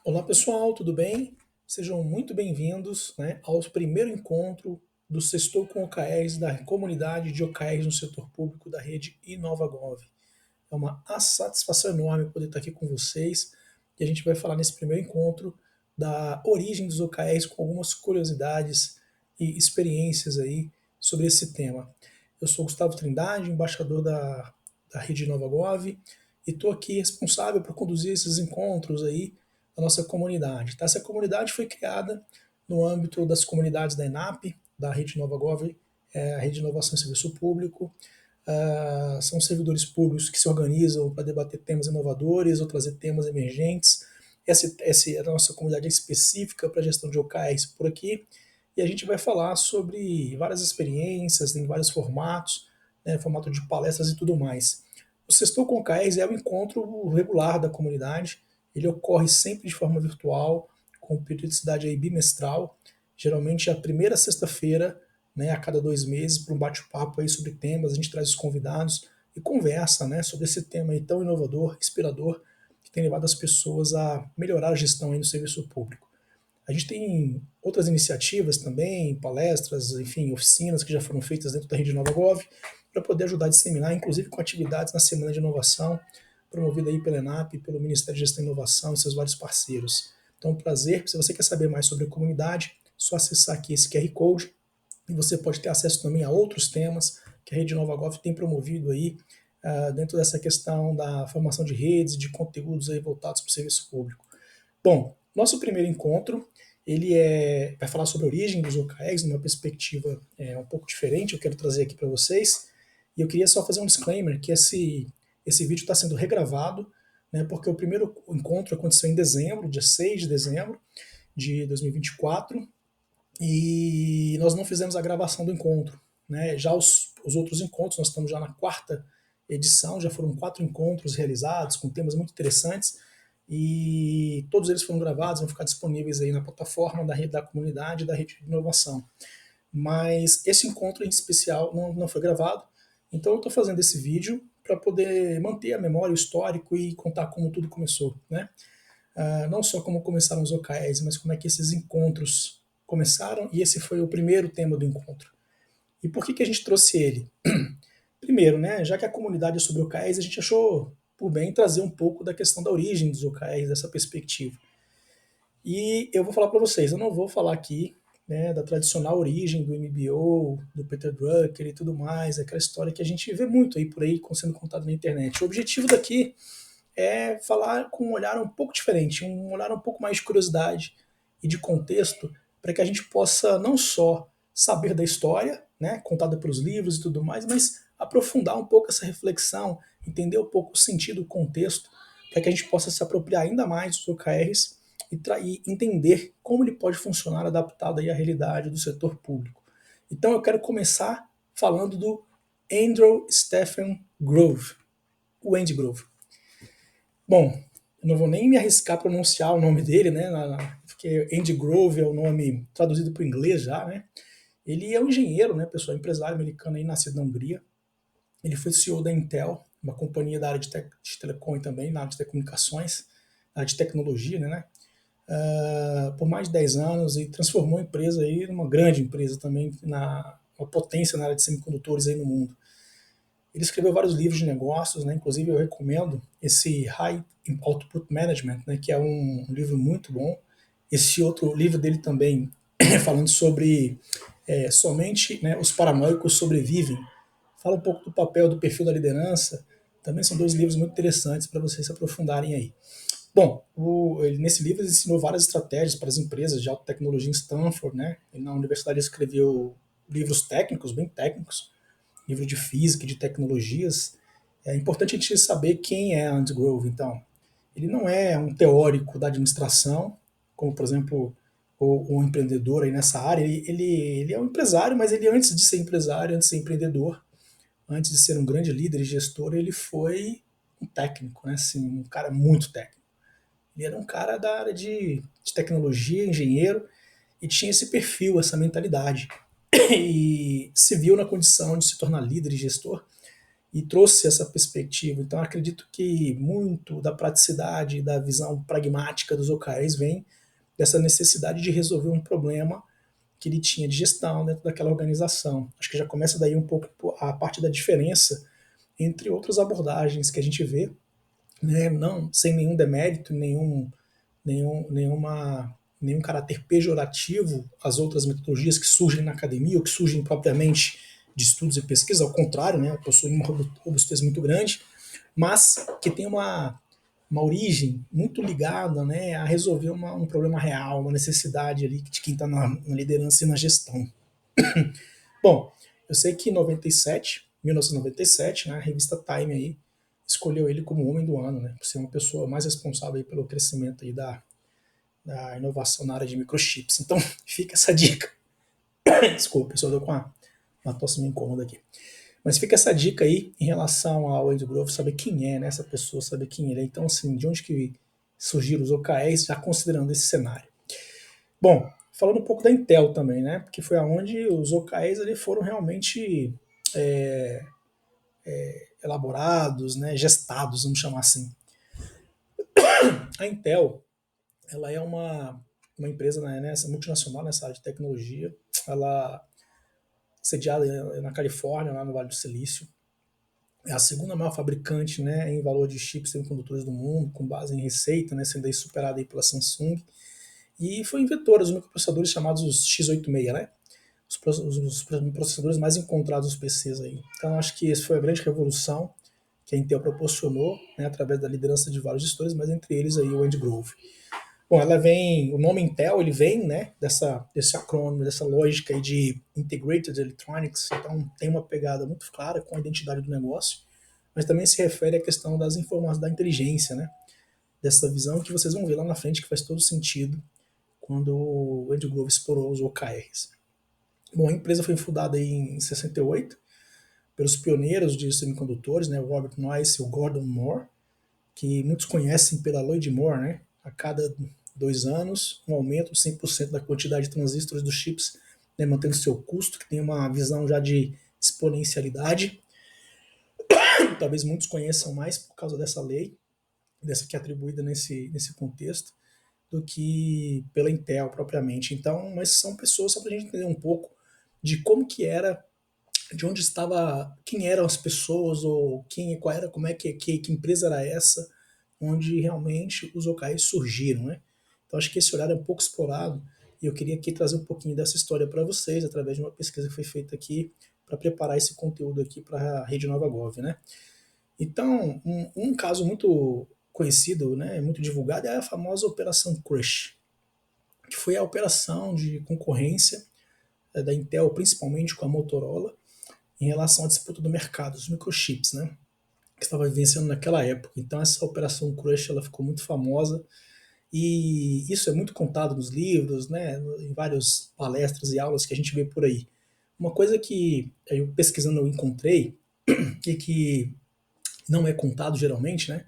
Olá pessoal, tudo bem? Sejam muito bem-vindos, ao primeiro encontro do Sextou com OKRs da comunidade de OKRs no setor público da rede InovaGov. É uma satisfação enorme poder estar aqui com vocês e a gente vai falar nesse primeiro encontro da origem dos OKRs com algumas curiosidades e experiências aí sobre esse tema. Eu sou Gustavo Trindade, embaixador da rede InovaGov e estou aqui responsável por conduzir esses encontros aí da nossa comunidade. Tá? Essa comunidade foi criada no âmbito das comunidades da ENAP, da rede InovaGov, a rede de inovação e serviço público. São servidores públicos que se organizam para debater temas inovadores ou trazer temas emergentes. Essa é a nossa comunidade específica para a gestão de OKRs por aqui. E a gente vai falar sobre várias experiências, em vários formatos, formato de palestras e tudo mais. O Sextou com OKRs é o encontro regular da comunidade. Ele ocorre sempre de forma virtual, com periodicidade aí bimestral, geralmente a primeira sexta-feira, a cada 2 meses, para um bate-papo aí sobre temas. A gente traz os convidados e conversa, sobre esse tema aí tão inovador, inspirador, que tem levado as pessoas a melhorar a gestão aí no serviço público. A gente tem outras iniciativas também, palestras, enfim, oficinas que já foram feitas dentro da rede NovaGov, para poder ajudar a disseminar, inclusive com atividades na Semana de Inovação, promovida aí pela ENAP, pelo Ministério de Gestão e Inovação e seus vários parceiros. Então, um prazer. Se você quer saber mais sobre a comunidade, é só acessar aqui esse QR Code e você pode ter acesso também a outros temas que a Rede NovaGov tem promovido aí dentro dessa questão da formação de redes, de conteúdos aí voltados para o serviço público. Bom, nosso primeiro encontro, vai falar sobre a origem dos OKRs, numa perspectiva um pouco diferente, eu quero trazer aqui para vocês. E eu queria só fazer um disclaimer, que esse vídeo está sendo regravado, porque o primeiro encontro aconteceu em dezembro, dia 6 de dezembro de 2024, e nós não fizemos a gravação do encontro. Já os outros encontros, nós estamos já na quarta edição, já foram 4 encontros realizados, com temas muito interessantes, e todos eles foram gravados, vão ficar disponíveis aí na plataforma da rede da comunidade, da rede de inovação. Mas esse encontro em especial não foi gravado, então eu estou fazendo esse vídeo para poder manter a memória, o histórico e contar como tudo começou. Não só como começaram os OKRs, mas como é que esses encontros começaram, e esse foi o primeiro tema do encontro. E por que a gente trouxe ele? Primeiro, já que a comunidade é sobre OKRs, a gente achou por bem trazer um pouco da questão da origem dos OKRs, dessa perspectiva. E eu vou falar para vocês, eu não vou falar aqui da tradicional origem do MBO, do Peter Drucker e tudo mais, aquela história que a gente vê muito aí por aí sendo contada na internet. O objetivo daqui é falar com um olhar um pouco diferente, um olhar um pouco mais de curiosidade e de contexto, para que a gente possa não só saber da história, contada pelos livros e tudo mais, mas aprofundar um pouco essa reflexão, entender um pouco o sentido, o contexto, para que a gente possa se apropriar ainda mais dos OKRs e entender como ele pode funcionar adaptado aí à realidade do setor público. Então eu quero começar falando do Andrew Stephen Grove, o Andy Grove. Bom, eu não vou nem me arriscar a pronunciar o nome dele, porque Andy Grove é o nome traduzido para o inglês já, Ele é um engenheiro, pessoal, empresário americano aí, nascido na Hungria. Ele foi CEO da Intel, uma companhia da área de telecom e também, na área de telecomunicações, na área de tecnologia, por mais de 10 anos e transformou a empresa aí numa grande empresa também, uma potência na área de semicondutores aí no mundo. Ele escreveu vários livros de negócios, inclusive eu recomendo esse High Output Management, que é um livro muito bom. Esse outro livro dele também, falando sobre somente os paranoicos sobrevivem, fala um pouco do papel, do perfil da liderança. Também são 2 livros muito interessantes para vocês se aprofundarem aí. Bom, nesse livro ele ensinou várias estratégias para as empresas de alta tecnologia em Stanford. Ele, na universidade, escreveu livros técnicos, bem técnicos, livro de física e de tecnologias. É importante a gente saber quem é Andy Grove, então. Ele não é um teórico da administração, como, por exemplo, um empreendedor aí nessa área. Ele é um empresário, mas ele, antes de ser empresário, antes de ser empreendedor, antes de ser um grande líder e gestor, ele foi um técnico, assim, um cara muito técnico. Ele era um cara da área de tecnologia, engenheiro, e tinha esse perfil, essa mentalidade. E se viu na condição de se tornar líder e gestor. e trouxe essa perspectiva. Então, acredito que muito da praticidade, da visão pragmática dos OKRs vem dessa necessidade de resolver um problema que ele tinha de gestão dentro daquela organização. Acho que já começa daí um pouco a parte da diferença entre outras abordagens que a gente vê, né, não sem nenhum demérito, nenhum caráter pejorativo às outras metodologias que surgem na academia ou que surgem propriamente de estudos e pesquisa, ao contrário, né, possuem uma robustez muito grande, mas que tem uma origem muito ligada, né, a resolver um problema real, uma necessidade ali de quem está na liderança e na gestão. Bom, eu sei que em 1997, né, a revista Time aí escolheu ele como o homem do ano, né, por ser uma pessoa mais responsável aí pelo crescimento aí da inovação na área de microchips. Então, fica essa dica. Desculpa, eu só deu com uma tosse meio incômoda aqui. Mas fica essa dica aí em relação ao Andrew Grove, saber quem é, né, essa pessoa, saber quem ele é. Então, assim, de onde que surgiram os OKRs, já considerando esse cenário. Bom, falando um pouco da Intel também, né, porque foi aonde os OKRs ali foram realmente elaborados, né, gestados, vamos chamar assim. A Intel, ela é uma empresa, né, multinacional nessa área de tecnologia. Ela é sediada na Califórnia, lá no Vale do Silício. É a segunda maior fabricante, né, em valor de chips semicondutores do mundo, com base em receita, né, sendo aí superada aí pela Samsung. E foi inventora dos microprocessadores chamados os x86, né? Os processadores mais encontrados nos PCs aí. Então acho que essa foi a grande revolução que a Intel proporcionou, né, através da liderança de vários gestores, mas entre eles aí o Andy Grove. Bom, o nome Intel, ele vem, né, desse acrônimo, dessa lógica aí de Integrated Electronics, então tem uma pegada muito clara com a identidade do negócio, mas também se refere à questão das informações, da inteligência, né, dessa visão que vocês vão ver lá na frente, que faz todo sentido quando o Andy Grove explorou os OKRs. Bom, a empresa foi fundada aí em 68 pelos pioneiros de semicondutores, né, o Robert Noyce e o Gordon Moore, que muitos conhecem pela Lloyd Moore, né? A cada 2 anos, um aumento de 100% da quantidade de transistores dos chips, né, mantendo seu custo, que tem uma visão já de exponencialidade. Talvez muitos conheçam mais por causa dessa lei, dessa que é atribuída nesse contexto, do que pela Intel propriamente. Então, mas são pessoas, só para a gente entender um pouco de como que era, de onde estava, quem eram as pessoas, ou qual era, como é que empresa era essa, onde realmente os OKRs surgiram, né? Então acho que esse olhar é um pouco explorado e eu queria aqui trazer um pouquinho dessa história para vocês através de uma pesquisa que foi feita aqui para preparar esse conteúdo aqui para a Rede Nova Gov, né? Então um caso muito conhecido, né, muito divulgado é a famosa Operação Crush, que foi a operação de concorrência da Intel, principalmente com a Motorola, em relação à disputa do mercado, os microchips, né? Que estava vivenciando naquela época. Então essa Operação Crush ela ficou muito famosa e isso é muito contado nos livros, né? Em várias palestras e aulas que a gente vê por aí. Uma coisa que eu pesquisando eu encontrei e que não é contado geralmente, né?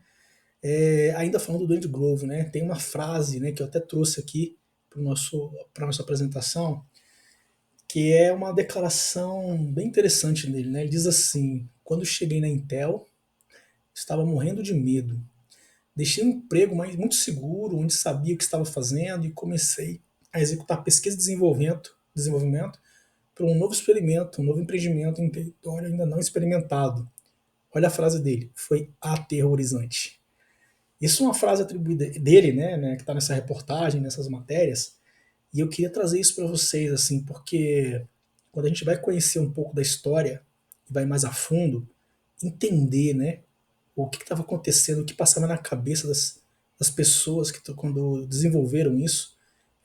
Ainda falando do Andy Grove, né? Tem uma frase, né, que eu até trouxe aqui para nossa apresentação, que é uma declaração bem interessante dele, né? Ele diz assim: quando cheguei na Intel, estava morrendo de medo. Deixei um emprego muito seguro, onde sabia o que estava fazendo e comecei a executar pesquisa e desenvolvimento para um novo experimento, um novo empreendimento em território ainda não experimentado. Olha a frase dele, foi aterrorizante. Isso é uma frase atribuída dele, né, que está nessa reportagem, nessas matérias, e eu queria trazer isso para vocês, assim, porque quando a gente vai conhecer um pouco da história, vai mais a fundo, entender, né, o que estava acontecendo, o que passava na cabeça das pessoas que quando desenvolveram isso.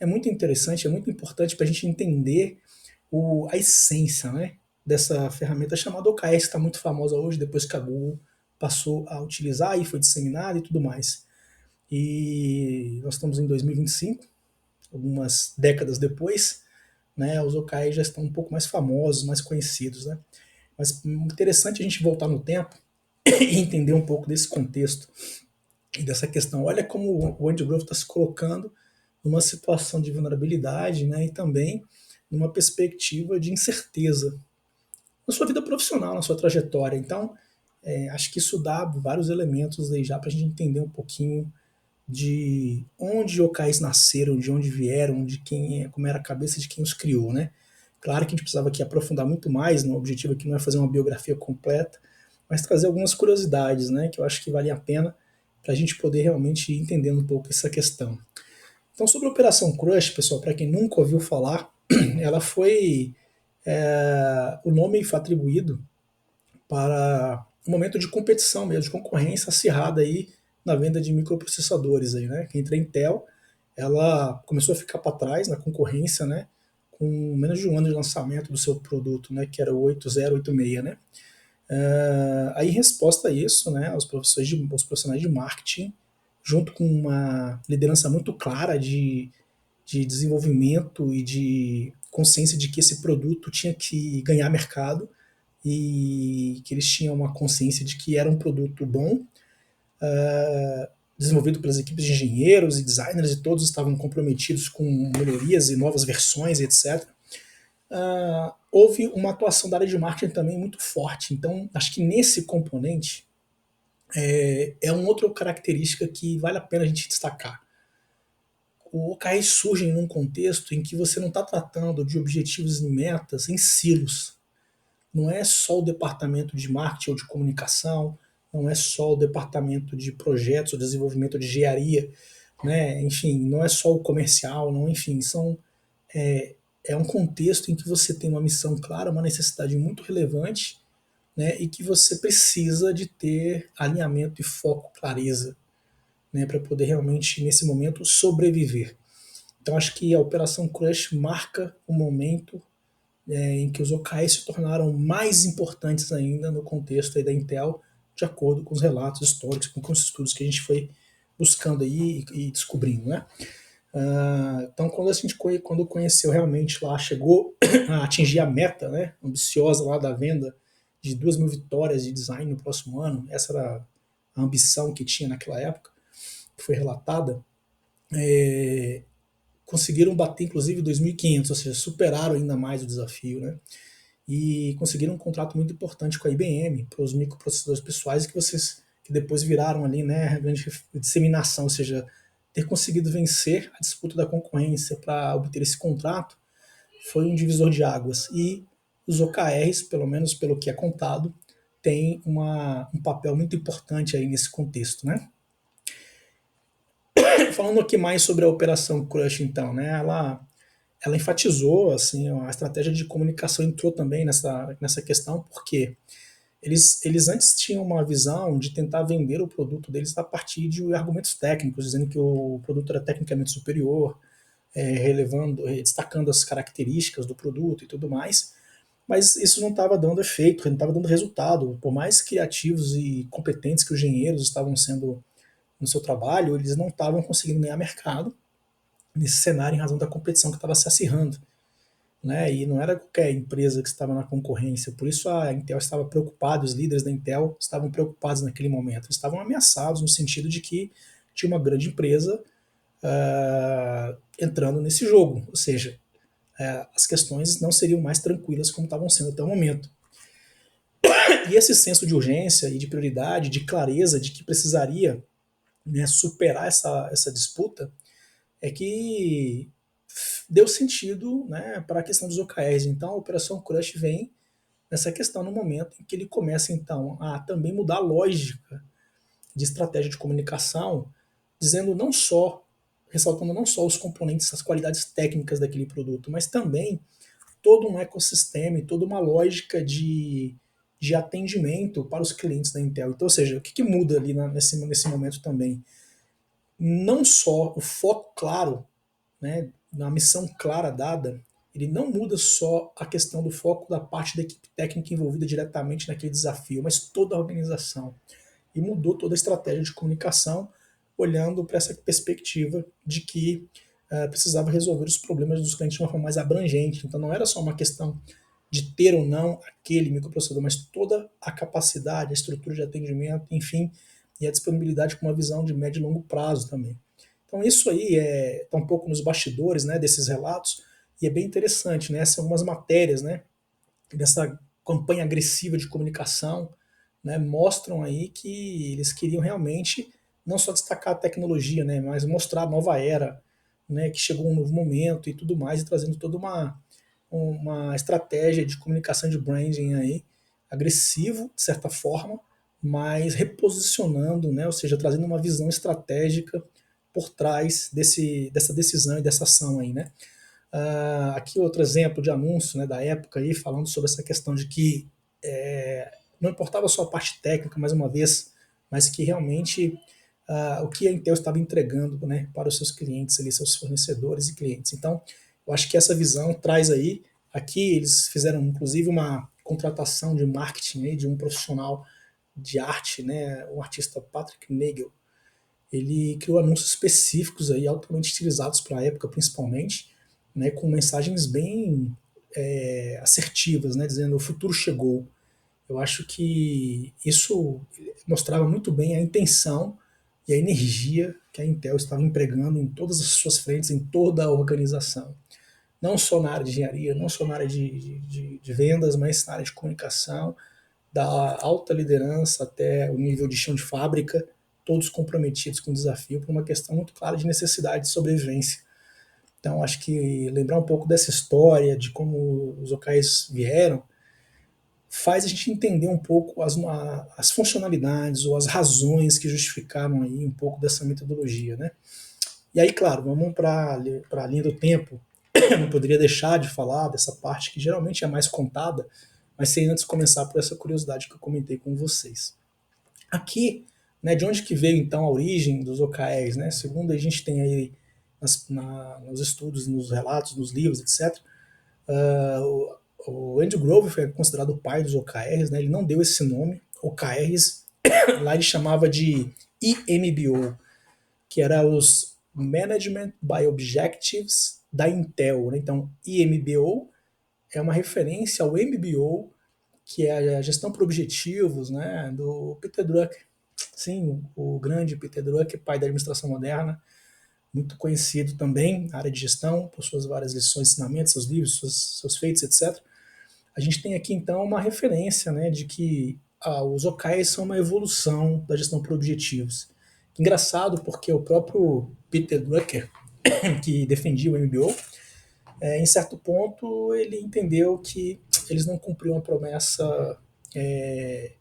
É muito interessante, é muito importante para a gente entender a essência, né, dessa ferramenta chamada OKS, que está muito famosa hoje, depois que a Google passou a utilizar e foi disseminada e tudo mais. E nós estamos em 2025, algumas décadas depois, né, os OKRs já estão um pouco mais famosos, mais conhecidos, né? Mas interessante a gente voltar no tempo e entender um pouco desse contexto e dessa questão. Olha como o Andy Grove está se colocando numa situação de vulnerabilidade, né, e também numa perspectiva de incerteza na sua vida profissional, na sua trajetória. Então, Acho que isso dá vários elementos aí já para a gente entender um pouquinho de onde OKRs nasceram, de onde vieram, de quem, como era a cabeça de quem os criou, né? Claro que a gente precisava aqui aprofundar muito mais, o objetivo aqui não é fazer uma biografia completa, mas trazer algumas curiosidades, né, que eu acho que valem a pena para a gente poder realmente ir entendendo um pouco essa questão. Então, sobre a Operação Crush, pessoal, para quem nunca ouviu falar, ela foi o nome foi atribuído para um momento de competição mesmo, de concorrência acirrada aí na venda de microprocessadores aí, né? Entre a Intel, ela começou a ficar para trás na concorrência, né? Com menos de um ano de lançamento do seu produto, né? Que era o 8086, né? Aí, em resposta a isso, né? Os profissionais de marketing, junto com uma liderança muito clara de desenvolvimento e de consciência de que esse produto tinha que ganhar mercado, e que eles tinham uma consciência de que era um produto bom, desenvolvido pelas equipes de engenheiros e designers, e todos estavam comprometidos com melhorias e novas versões, etc. Houve uma atuação da área de marketing também muito forte. Então, acho que nesse componente uma outra característica que vale a pena a gente destacar. O OKR surge num contexto em que você não está tratando de objetivos e metas em silos. Não é só o departamento de marketing ou de comunicação, não é só o departamento de projetos ou desenvolvimento de engenharia, né? Enfim, não é só o comercial, não, enfim, é um contexto em que você tem uma missão clara, uma necessidade muito relevante, né? E que você precisa de ter alinhamento e foco, clareza, né? Para poder realmente, nesse momento, sobreviver. Então, acho que a Operação Crush marca o momento em que os OKRs se tornaram mais importantes ainda no contexto aí da Intel, de acordo com os relatos históricos, com os estudos que a gente foi buscando aí e descobrindo, né? Então, quando conheceu realmente lá, chegou a atingir a meta, né, ambiciosa lá da venda de 2.000 vitórias de design no próximo ano, essa era a ambição que tinha naquela época, que foi relatada, conseguiram bater inclusive 2.500, ou seja, superaram ainda mais o desafio, né? E conseguiram um contrato muito importante com a IBM para os microprocessadores pessoais que depois viraram ali, né, a grande disseminação, ou seja, ter conseguido vencer a disputa da concorrência para obter esse contrato foi um divisor de águas. E os OKRs, pelo menos pelo que é contado, têm um papel muito importante aí nesse contexto, né? Falando aqui mais sobre a Operação Crush, então, né? Ela enfatizou assim a estratégia de comunicação, entrou também nessa questão, porque eles antes tinham uma visão de tentar vender o produto deles a partir de argumentos técnicos, dizendo que o produto era tecnicamente superior, destacando as características do produto e tudo mais, mas isso não estava dando efeito, não estava dando resultado. Por mais criativos e competentes que os engenheiros estavam sendo no seu trabalho, eles não estavam conseguindo ganhar mercado nesse cenário em razão da competição que estava se acirrando, né? E não era qualquer empresa que estava na concorrência. Por isso a Intel estava preocupada, os líderes da Intel estavam preocupados naquele momento. Eles estavam ameaçados no sentido de que tinha uma grande empresa entrando nesse jogo, ou seja, as questões não seriam mais tranquilas como estavam sendo até o momento. E esse senso de urgência e de prioridade, de clareza de que precisaria, né, superar essa disputa, é que deu sentido, né, para a questão dos OKRs. Então a Operação Crush vem nessa questão no momento em que ele começa então a também mudar a lógica de estratégia de comunicação, dizendo não só, ressaltando não só os componentes, as qualidades técnicas daquele produto, mas também todo um ecossistema e toda uma lógica de atendimento para os clientes da Intel. Então, ou seja, o que muda ali nesse momento também? Não só o foco claro, né, na missão clara dada, ele não muda só a questão do foco da parte da equipe técnica envolvida diretamente naquele desafio, mas toda a organização. E mudou toda a estratégia de comunicação, olhando para essa perspectiva de que precisava resolver os problemas dos clientes de uma forma mais abrangente. Então não era só uma questão de ter ou não aquele microprocessador, mas toda a capacidade, a estrutura de atendimento, enfim, e a disponibilidade com uma visão de médio e longo prazo também. Então isso aí está um pouco nos bastidores, né, desses relatos, e é bem interessante, né? São algumas matérias, né, dessa campanha agressiva de comunicação, né, mostram aí que eles queriam realmente não só destacar a tecnologia, né, mas mostrar a nova era, né, que chegou um novo momento e tudo mais, e trazendo toda uma estratégia de comunicação de branding aí, agressivo, de certa forma, mas reposicionando, né, ou seja, trazendo uma visão estratégica por trás dessa decisão e dessa ação aí, né? Aqui outro exemplo de anúncio, né, da época aí, falando sobre essa questão de que não importava só a parte técnica, mais uma vez, mas que realmente o que a Intel estava entregando, né, para os seus clientes, ali, seus fornecedores e clientes. Então, eu acho que essa visão traz aí, aqui eles fizeram inclusive uma contratação de marketing aí, de um profissional de arte, né, o artista Patrick Nagel. Ele criou anúncios específicos aí, altamente estilizados para a época, principalmente, né, com mensagens bem assertivas, né, dizendo o futuro chegou. Eu acho que isso mostrava muito bem a intenção e a energia que a Intel estava empregando em todas as suas frentes, em toda a organização. Não só na área de engenharia, não só na área de vendas, mas na área de comunicação, da alta liderança até o nível de chão de fábrica, todos comprometidos com o desafio por uma questão muito clara de necessidade de sobrevivência. Então, acho que lembrar um pouco dessa história, de como os locais vieram, faz a gente entender um pouco as funcionalidades ou as razões que justificaram aí um pouco dessa metodologia, né? E aí, claro, vamos para a linha do tempo. Eu não poderia deixar de falar dessa parte que geralmente é mais contada, mas sem antes começar por essa curiosidade que eu comentei com vocês. Aqui, né, de onde que veio então a origem dos OKRs, né? Segundo a gente tem aí nos estudos, nos relatos, nos livros, etc. O Andrew Grove foi considerado o pai dos OKRs, né? Ele não deu esse nome. OKRs, lá ele chamava de EMBO, que era os Management by Objectives da Intel, né? Então, EMBO é uma referência ao MBO, que é a gestão por objetivos, né, do Peter Drucker. Sim, o grande Peter Drucker, pai da administração moderna, muito conhecido também na área de gestão, por suas várias lições, ensinamentos, seus livros, seus feitos, etc. A gente tem aqui então uma referência, né, de que os OKRs são uma evolução da gestão por objetivos. Engraçado porque o próprio Peter Drucker, que defendia o MBO, em certo ponto ele entendeu que eles não cumpriam a promessa é,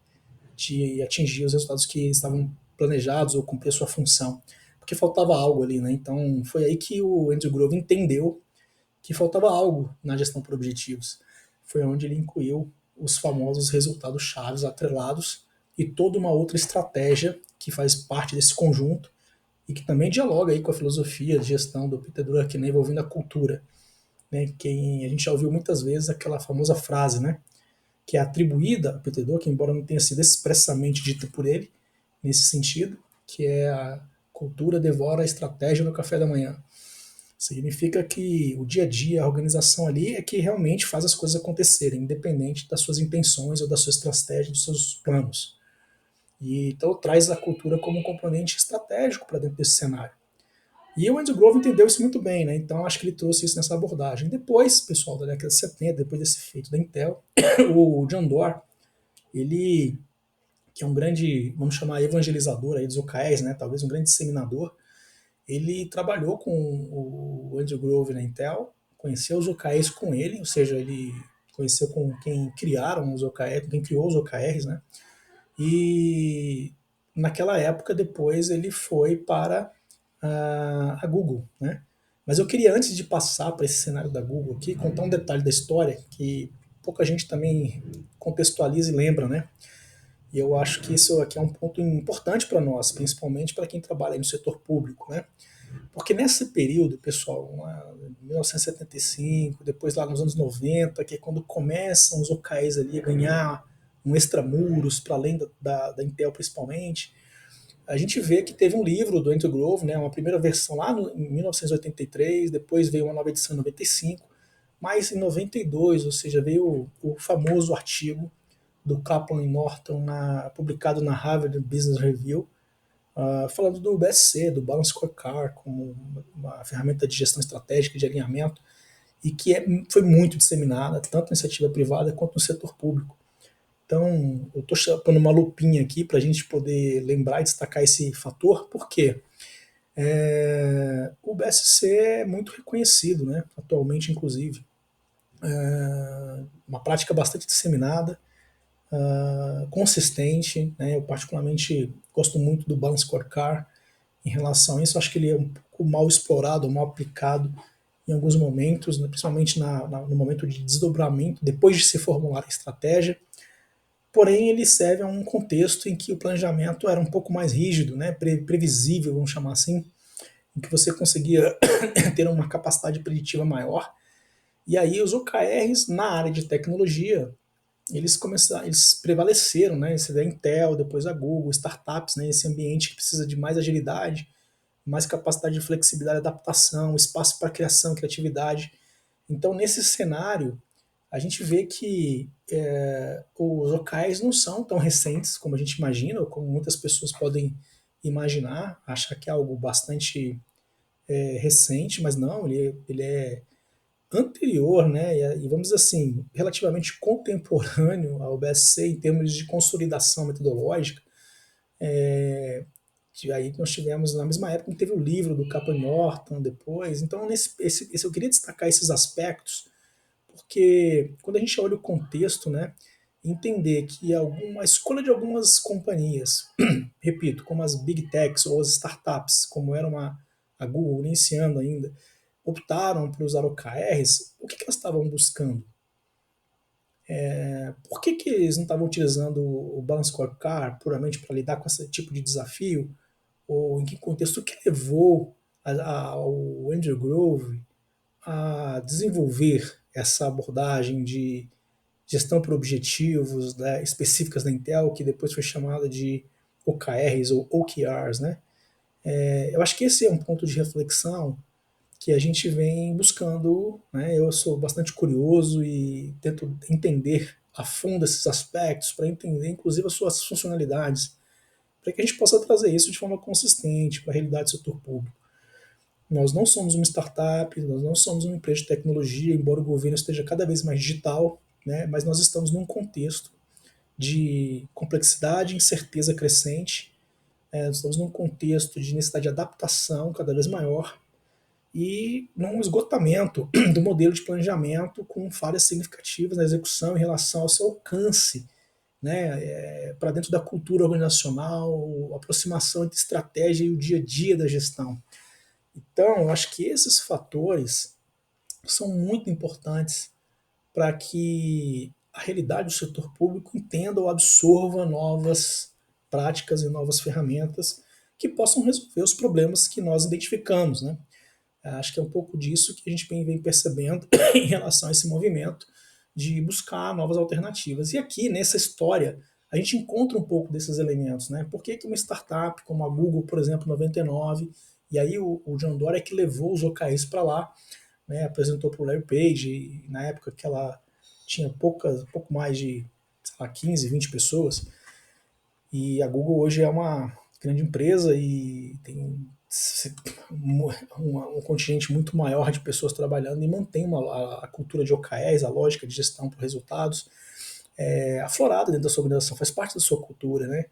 de atingir os resultados que estavam planejados ou cumprir a sua função, porque faltava algo ali, né? Então foi aí que o Andrew Grove entendeu que faltava algo na gestão por objetivos. Foi onde ele incluiu os famosos resultados chaves atrelados e toda uma outra estratégia que faz parte desse conjunto e que também dialoga aí com a filosofia de gestão do Peter Drucker, né, envolvendo a cultura, né? Que a gente já ouviu muitas vezes aquela famosa frase, né, que é atribuída a Peter Drucker, embora não tenha sido expressamente dita por ele nesse sentido, que é a cultura devora a estratégia no café da manhã. Significa que o dia a dia, a organização ali é que realmente faz as coisas acontecerem, independente das suas intenções ou da sua estratégia, dos seus planos. E então traz a cultura como um componente estratégico para dentro desse cenário. E o Andrew Grove entendeu isso muito bem, né? Então acho que ele trouxe isso nessa abordagem. Depois, pessoal, da década de 70, depois desse feito da Intel, o John Doerr, ele, que é um grande, vamos chamar, evangelizador aí dos OKRs, né? Talvez um grande disseminador, ele trabalhou com o Andrew Grove na Intel, conheceu os OKRs com ele, ou seja, ele conheceu com quem criaram os OKRs, quem criou os OKRs, né? E naquela época, depois, ele foi para a Google, né? Mas eu queria, antes de passar para esse cenário da Google aqui, contar um detalhe da história que pouca gente também contextualiza e lembra, né? E eu acho que isso aqui é um ponto importante para nós, principalmente para quem trabalha no setor público, né? Porque nesse período, pessoal, lá, 1975, depois lá nos anos 90, que é quando começam os OKRs ali a ganhar um extramuros, para além da Intel principalmente, a gente vê que teve um livro do Andrew Grove, né, uma primeira versão lá em 1983, depois veio uma nova edição em 95, mas em 92, ou seja, veio o famoso artigo do Kaplan e Norton, publicado na Harvard Business Review, falando do BSC, do Balance Scorecard, como uma ferramenta de gestão estratégica de alinhamento, e que foi muito disseminada, tanto na iniciativa privada quanto no setor público. Então, eu estou pondo uma lupinha aqui para a gente poder lembrar e destacar esse fator, porque o BSC é muito reconhecido, né? Atualmente, inclusive. Uma prática bastante disseminada, consistente. Né? Eu, particularmente, gosto muito do Balance Scorecard em relação a isso. Eu acho que ele é um pouco mal explorado, mal aplicado em alguns momentos, né? Principalmente no momento de desdobramento, depois de se formular a estratégia. Porém, ele serve a um contexto em que o planejamento era um pouco mais rígido, né, previsível, vamos chamar assim, em que você conseguia ter uma capacidade preditiva maior. E aí os OKRs na área de tecnologia, eles prevaleceram, né? Esse da Intel, depois a Google, startups, né? Esse ambiente que precisa de mais agilidade, mais capacidade de flexibilidade, adaptação, espaço para criação, criatividade. Então, nesse cenário, a gente vê que os OKRs não são tão recentes como a gente imagina, ou como muitas pessoas podem imaginar, achar que é algo bastante recente, mas não, ele é anterior, né, e vamos dizer assim, relativamente contemporâneo ao BSC em termos de consolidação metodológica. Aí nós tivemos, na mesma época, teve o livro do Kaplan Norton depois. Então, eu queria destacar esses aspectos, porque quando a gente olha o contexto, né, entender que a escolha de algumas companhias, repito, como as big techs ou as startups, como era a Google iniciando ainda, optaram por usar OKRs, o que elas estavam buscando? Por que eles não estavam utilizando o Balance Scorecard puramente para lidar com esse tipo de desafio? Ou em que contexto? O que levou ao Andrew Grove a desenvolver essa abordagem de gestão por objetivos, né, específicas da Intel, que depois foi chamada de OKRs ou OKRs, né? Eu acho que esse é um ponto de reflexão que a gente vem buscando, né? Eu sou bastante curioso e tento entender a fundo esses aspectos para entender, inclusive, as suas funcionalidades, para que a gente possa trazer isso de forma consistente para a realidade do setor público. Nós não somos uma startup, nós não somos uma empresa de tecnologia, embora o governo esteja cada vez mais digital, né? Mas nós estamos num contexto de complexidade e incerteza crescente, nós estamos num contexto de necessidade de adaptação cada vez maior e num esgotamento do modelo de planejamento com falhas significativas na execução em relação ao seu alcance, né, para dentro da cultura organizacional, aproximação entre estratégia e o dia a dia da gestão. Então, eu acho que esses fatores são muito importantes para que a realidade do setor público entenda ou absorva novas práticas e novas ferramentas que possam resolver os problemas que nós identificamos, né? Acho que é um pouco disso que a gente vem percebendo em relação a esse movimento de buscar novas alternativas. E aqui, nessa história, a gente encontra um pouco desses elementos, né? Por que uma startup como a Google, por exemplo, 99, e aí o John Doerr é que levou os OKRs para lá, né? Apresentou para o Larry Page, e na época que ela tinha pouco mais de, sei lá, 15, 20 pessoas, e a Google hoje é uma grande empresa e tem um contingente muito maior de pessoas trabalhando e mantém a cultura de OKRs, a lógica de gestão por resultados, aflorada dentro da sua organização, faz parte da sua cultura, né?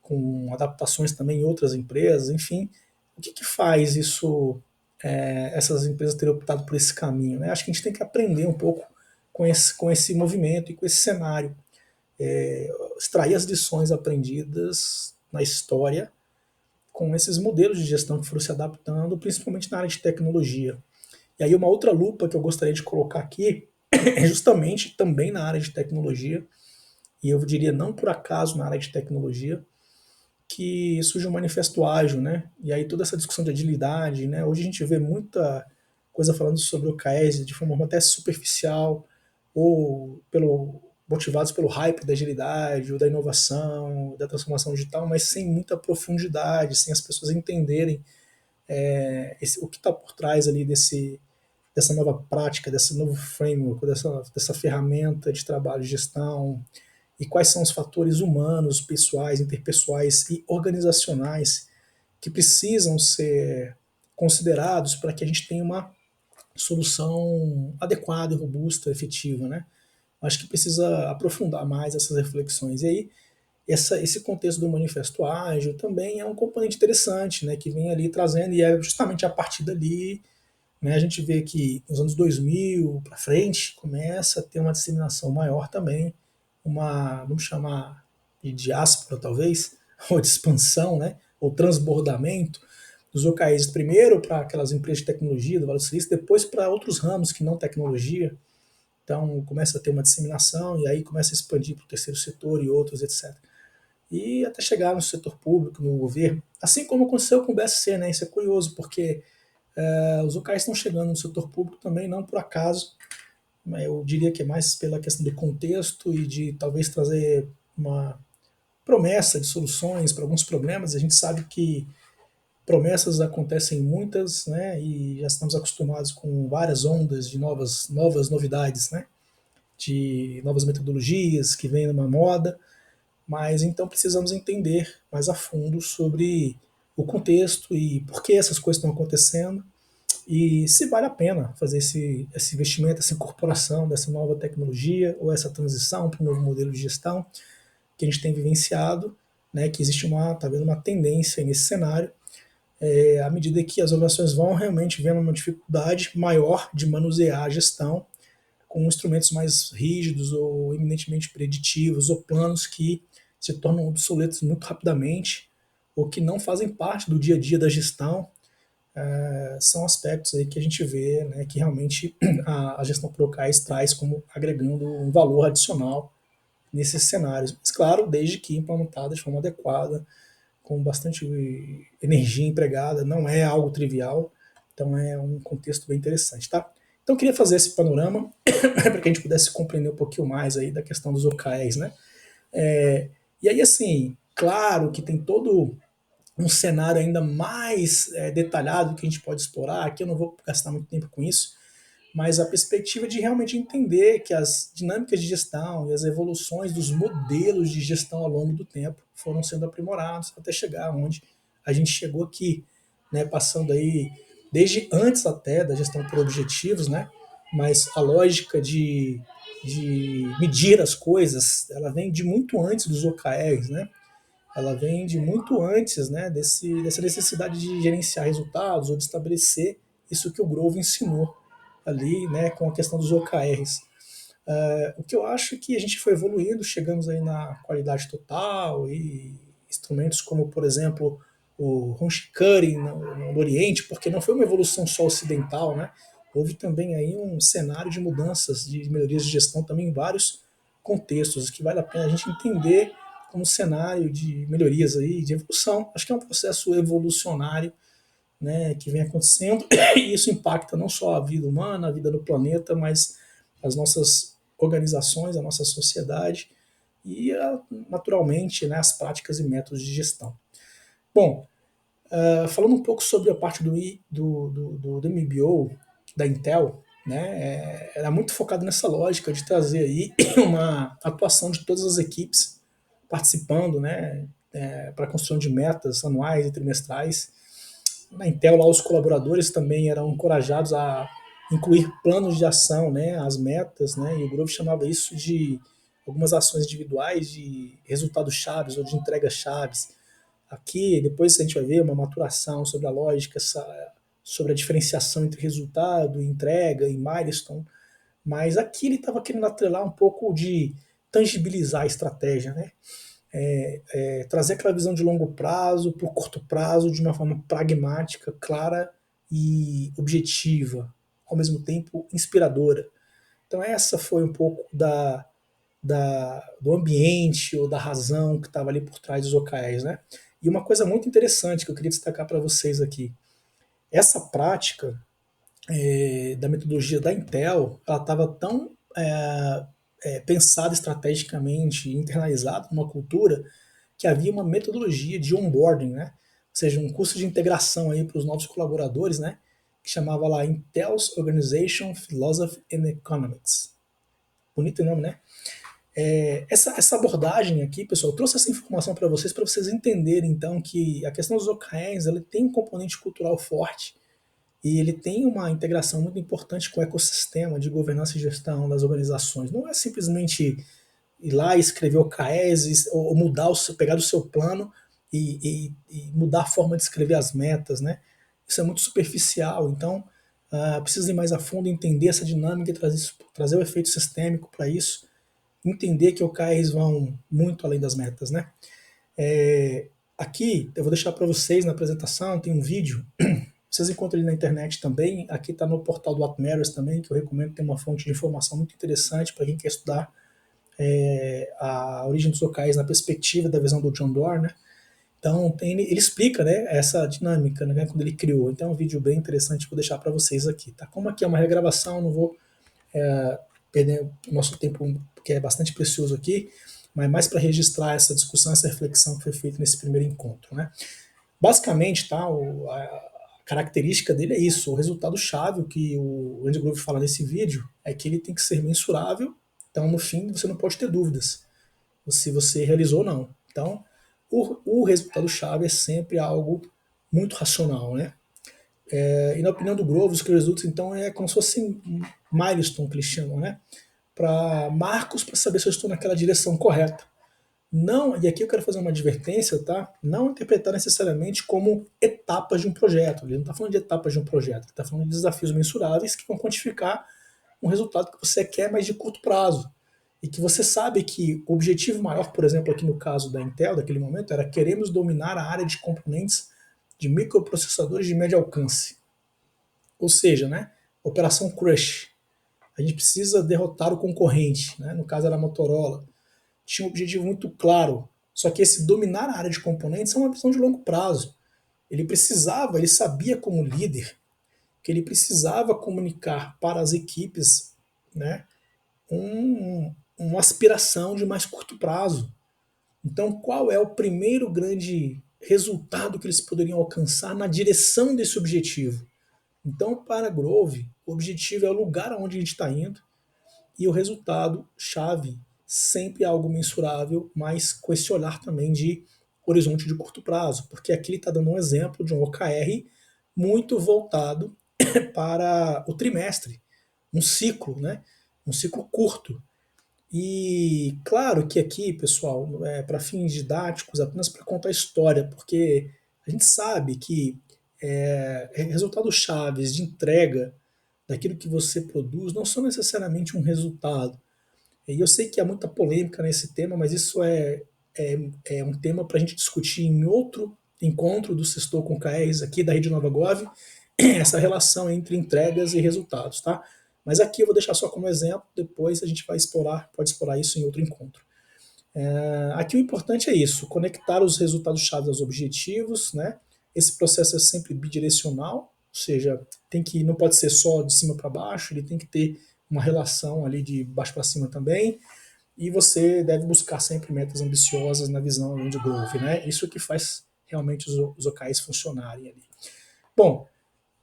Com adaptações também em outras empresas, enfim. O que faz isso, essas empresas terem optado por esse caminho? Né? Acho que a gente tem que aprender um pouco com esse movimento e com esse cenário, extrair as lições aprendidas na história com esses modelos de gestão que foram se adaptando, principalmente na área de tecnologia. E aí uma outra lupa que eu gostaria de colocar aqui é justamente também na área de tecnologia, e eu diria não por acaso na área de tecnologia, que surge o manifesto ágil, né? E aí toda essa discussão de agilidade, né? Hoje a gente vê muita coisa falando sobre o OKRs de forma até superficial, ou motivados pelo hype da agilidade, ou da inovação, da transformação digital, mas sem muita profundidade, sem as pessoas entenderem o que está por trás ali dessa nova prática, desse novo framework, dessa ferramenta de trabalho, de gestão, e quais são os fatores humanos, pessoais, interpessoais e organizacionais que precisam ser considerados para que a gente tenha uma solução adequada, robusta, efetiva, né? Acho que precisa aprofundar mais essas reflexões. E aí, esse contexto do Manifesto Ágil também é um componente interessante, né, que vem ali trazendo, e é justamente a partir dali, né, a gente vê que nos anos 2000 para frente começa a ter uma disseminação maior também, vamos chamar de diáspora talvez, ou de expansão, né, ou transbordamento dos OKRs primeiro para aquelas empresas de tecnologia do Vale do Silício, depois para outros ramos que não tecnologia. Então começa a ter uma disseminação e aí começa a expandir para o terceiro setor e outros, etc. E até chegar no setor público, no governo, assim como aconteceu com o BSC, né? Isso é curioso, porque os OKRs estão chegando no setor público também, não por acaso. Eu diria que é mais pela questão do contexto e de talvez trazer uma promessa de soluções para alguns problemas. A gente sabe que promessas acontecem muitas, né? E já estamos acostumados com várias ondas de novas novidades, né? De novas metodologias que vêm numa moda, mas então precisamos entender mais a fundo sobre o contexto e por que essas coisas estão acontecendo e se vale a pena fazer esse investimento, essa incorporação dessa nova tecnologia ou essa transição para um novo modelo de gestão que a gente tem vivenciado, né, que existe tá vendo uma tendência nesse cenário, à medida que as organizações vão realmente vendo uma dificuldade maior de manusear a gestão com instrumentos mais rígidos ou eminentemente preditivos ou planos que se tornam obsoletos muito rapidamente ou que não fazem parte do dia a dia da gestão. São aspectos aí que a gente vê, né, que realmente a gestão por locais traz como agregando um valor adicional nesses cenários. Mas, claro, desde que implementada de forma adequada, com bastante energia empregada, não é algo trivial, então é um contexto bem interessante, tá? Então eu queria fazer esse panorama para que a gente pudesse compreender um pouquinho mais aí da questão dos OKRs, né? E aí, assim, claro que tem todo um cenário ainda mais detalhado que a gente pode explorar, aqui eu não vou gastar muito tempo com isso, mas a perspectiva de realmente entender que as dinâmicas de gestão e as evoluções dos modelos de gestão ao longo do tempo foram sendo aprimorados até chegar onde a gente chegou aqui, né, passando aí desde antes até da gestão por objetivos, né, mas a lógica de medir as coisas, ela vem de muito antes dos OKRs, né, ela vem de muito antes, né, dessa necessidade de gerenciar resultados ou de estabelecer isso que o Grove ensinou ali, né, com a questão dos OKRs. O que eu acho é que a gente foi evoluindo, chegamos aí na qualidade total e instrumentos como, por exemplo, o Honshikari no Oriente, porque não foi uma evolução só ocidental, né? Houve também aí um cenário de mudanças, de melhorias de gestão também em vários contextos, que vale a pena a gente entender como cenário de melhorias aí, de evolução. Acho que é um processo evolucionário, né, que vem acontecendo, e isso impacta não só a vida humana, a vida do planeta, mas as nossas organizações, a nossa sociedade e, naturalmente, né, as práticas e métodos de gestão. Bom, falando um pouco sobre a parte do MBO da Intel, né, era muito focado nessa lógica de trazer aí uma atuação de todas as equipes participando, né, para a construção de metas anuais e trimestrais. Na Intel, lá, os colaboradores também eram encorajados a incluir planos de ação, né, as metas, né, e o Grove chamava isso de algumas ações individuais de resultados chaves ou de entregas chaves. Aqui, depois a gente vai ver uma maturação sobre a lógica, sobre a diferenciação entre resultado, entrega e milestone, mas aqui ele estava querendo atrelar um pouco de tangibilizar a estratégia, né? Trazer aquela visão de longo prazo para o curto prazo de uma forma pragmática, clara e objetiva, ao mesmo tempo inspiradora. Então essa foi um pouco do ambiente ou da razão que estava ali por trás dos OKRs, né? E uma coisa muito interessante que eu queria destacar para vocês aqui, essa prática da metodologia da Intel, ela estava tão pensada estrategicamente, internalizada numa cultura que havia uma metodologia de onboarding, né? Ou seja, um curso de integração aí para os novos colaboradores, né? Que chamava lá Intel's Organization Philosophy and Economics. Bonito nome, né? Essa abordagem aqui, pessoal, eu trouxe essa informação para vocês entenderem, então, que a questão dos OKRs ela tem um componente cultural forte e ele tem uma integração muito importante com o ecossistema de governança e gestão das organizações. Não é simplesmente ir lá e escrever OKRs ou mudar pegar o seu plano e mudar a forma de escrever as metas, né? Isso é muito superficial, então precisa ir mais a fundo, entender essa dinâmica e trazer o efeito sistêmico para isso, entender que OKRs vão muito além das metas, né? É, aqui eu vou deixar para vocês na apresentação, tem um vídeo, vocês encontram ele na internet também, aqui está no portal do What Matters também, que eu recomendo, tem uma fonte de informação muito interessante para quem quer estudar a origem dos OKRs na perspectiva da visão do John Doerr, né? Então ele explica, né, essa dinâmica, né, quando ele criou. Então é um vídeo bem interessante, vou deixar para vocês aqui, tá? Como aqui é uma regravação, não vou perder o nosso tempo, que é bastante precioso aqui, mas mais para registrar essa discussão, essa reflexão que foi feita nesse primeiro encontro, né? Basicamente, tá, a característica dele é isso, o resultado chave, o que o Andy Grove fala nesse vídeo, é que ele tem que ser mensurável, então no fim você não pode ter dúvidas se você realizou ou não. Então, o resultado chave é sempre algo muito racional, né? E na opinião do Grove, os resultados então é como se fosse um milestone que eles chamam, né? Para marcos para saber se eu estou naquela direção correta. Não, e aqui eu quero fazer uma advertência, tá? Não interpretar necessariamente como etapas de um projeto. Ele não está falando de etapas de um projeto, ele está falando de desafios mensuráveis que vão quantificar um resultado que você quer, mas de curto prazo. E que você sabe que o objetivo maior, por exemplo, aqui no caso da Intel, daquele momento, era queremos dominar a área de componentes de microprocessadores de médio alcance. Ou seja, né, operação Crush. A gente precisa derrotar o concorrente, né? No caso era a Motorola. Tinha um objetivo muito claro. Só que esse dominar a área de componentes é uma visão de longo prazo. Ele sabia como líder, que ele precisava comunicar para as equipes, né, uma aspiração de mais curto prazo. Então, qual é o primeiro grande resultado que eles poderiam alcançar na direção desse objetivo? Então, para Grove, o objetivo é o lugar aonde a gente está indo e o resultado chave sempre é algo mensurável, mas com esse olhar também de horizonte de curto prazo, porque aqui ele está dando um exemplo de um OKR muito voltado para o trimestre, um ciclo, né? Um ciclo curto. E claro que aqui, pessoal, para fins didáticos, apenas para contar história, porque a gente sabe que resultados chaves de entrega daquilo que você produz não são necessariamente um resultado. E eu sei que há muita polêmica nesse tema, mas isso é um tema para a gente discutir em outro encontro do Sextou com KRs aqui da Rede Nova Gov, essa relação entre entregas e resultados, tá? Mas aqui eu vou deixar só como exemplo, depois a gente vai explorar, pode explorar isso em outro encontro. Aqui o importante é isso, conectar os resultados-chave aos objetivos, né? Esse processo é sempre bidirecional, ou seja, não pode ser só de cima para baixo, ele tem que ter uma relação ali de baixo para cima também, e você deve buscar sempre metas ambiciosas na visão de growth, né? Isso que faz realmente os OKRs funcionarem ali. Bom,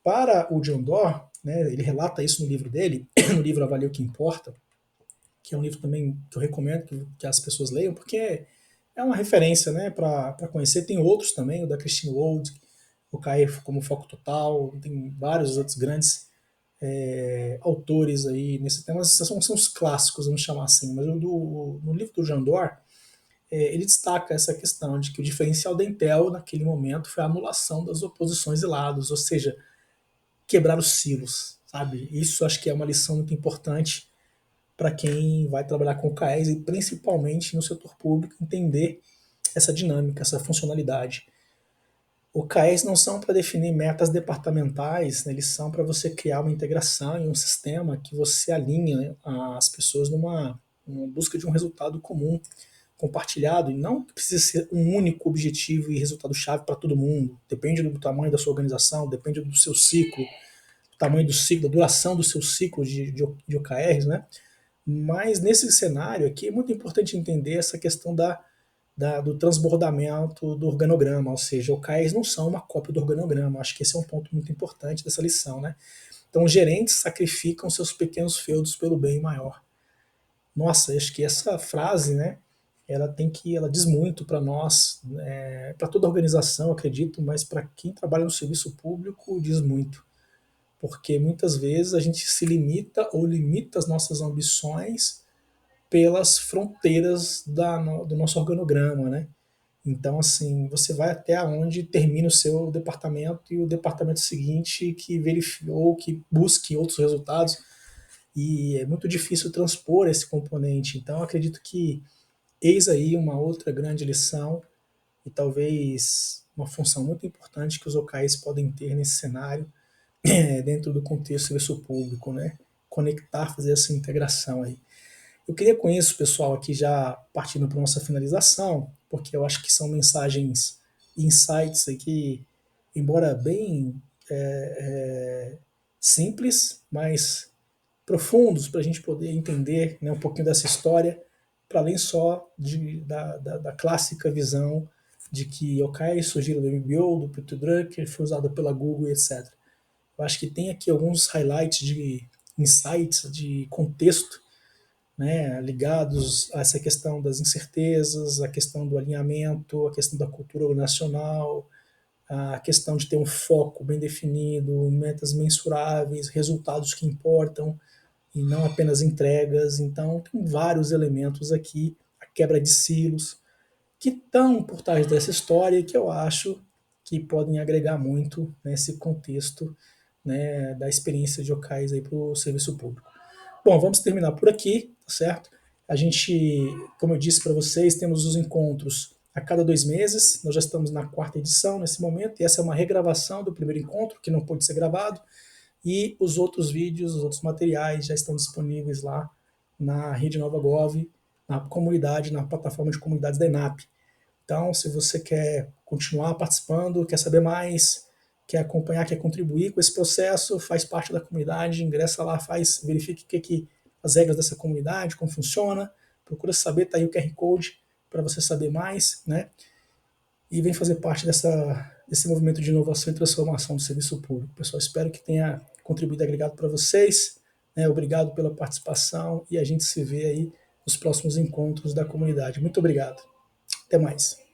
para o John Doerr, né, ele relata isso no livro dele, no livro Avalie o que Importa, que é um livro também que eu recomendo que as pessoas leiam, porque é uma referência, né, para conhecer. Tem outros também, o da Christine Wold, o Cair como Foco Total, tem vários outros grandes autores aí nesse tema. São os clássicos, vamos chamar assim. Mas no livro do Jean Doerr, ele destaca essa questão de que o diferencial da Intel naquele momento foi a anulação das oposições e lados, ou seja, quebrar os silos, sabe? Isso acho que é uma lição muito importante para quem vai trabalhar com OKRs e principalmente no setor público entender essa dinâmica, essa funcionalidade. OKRs não são para definir metas departamentais, né? Eles são para você criar uma integração em um sistema que você alinha, né, as pessoas numa busca de um resultado comum, compartilhado, e não que precisa ser um único objetivo e resultado-chave para todo mundo. Depende do tamanho da sua organização, depende do seu ciclo, do tamanho do ciclo, da duração do seu ciclo de OKRs, né? Mas nesse cenário aqui é muito importante entender essa questão do transbordamento do organograma, ou seja, OKRs não são uma cópia do organograma. Acho que esse é um ponto muito importante dessa lição, né? Então, os gerentes sacrificam seus pequenos feudos pelo bem maior. Nossa, acho que essa frase, né? Ela diz muito para nós, para toda a organização, acredito, mas para quem trabalha no serviço público diz muito. porque muitas vezes a gente se limita ou limita as nossas ambições pelas fronteiras do nosso organograma, né? Então, assim, você vai até onde termina o seu departamento e o departamento seguinte que verificou, que busque outros resultados, e é muito difícil transpor esse componente. Então, acredito que eis aí uma outra grande lição e talvez uma função muito importante que os OKRs podem ter nesse cenário, dentro do contexto do serviço público, né? Conectar, fazer essa integração aí. Eu queria com isso, pessoal, aqui já partindo para nossa finalização, porque eu acho que são mensagens, insights aqui, embora bem simples, mas profundos para a gente poder entender, né, um pouquinho dessa história, para além só da clássica visão de que OKRs surgiram do MBO, do Peter Drucker, foi usado pela Google, etc. Eu acho que tem aqui alguns highlights de insights, de contexto, né, ligados a essa questão das incertezas, a questão do alinhamento, a questão da cultura nacional, a questão de ter um foco bem definido, metas mensuráveis, resultados que importam e não apenas entregas. Então, tem vários elementos aqui, a quebra de silos, que estão por trás dessa história e que eu acho que podem agregar muito nesse contexto, né, da experiência de OKRs para o serviço público. Bom, vamos terminar por aqui, tá certo? A gente, como eu disse para vocês, temos os encontros a cada 2 meses. Nós já estamos na 4ª edição nesse momento, e essa é uma regravação do primeiro encontro, que não pôde ser gravado. E os outros vídeos, os outros materiais já estão disponíveis lá na Rede Nova Gov, na comunidade, na plataforma de comunidades da ENAP. Então, se você quer continuar participando, quer saber mais, quer acompanhar, quer contribuir com esse processo, faz parte da comunidade, ingressa lá, verifique as regras dessa comunidade, como funciona, procura saber, tá aí o QR Code para você saber mais, né? E vem fazer parte desse movimento de inovação e transformação do serviço público. Pessoal, espero que tenha contribuído agregado para vocês, né? Obrigado pela participação e a gente se vê aí nos próximos encontros da comunidade. Muito obrigado. Até mais.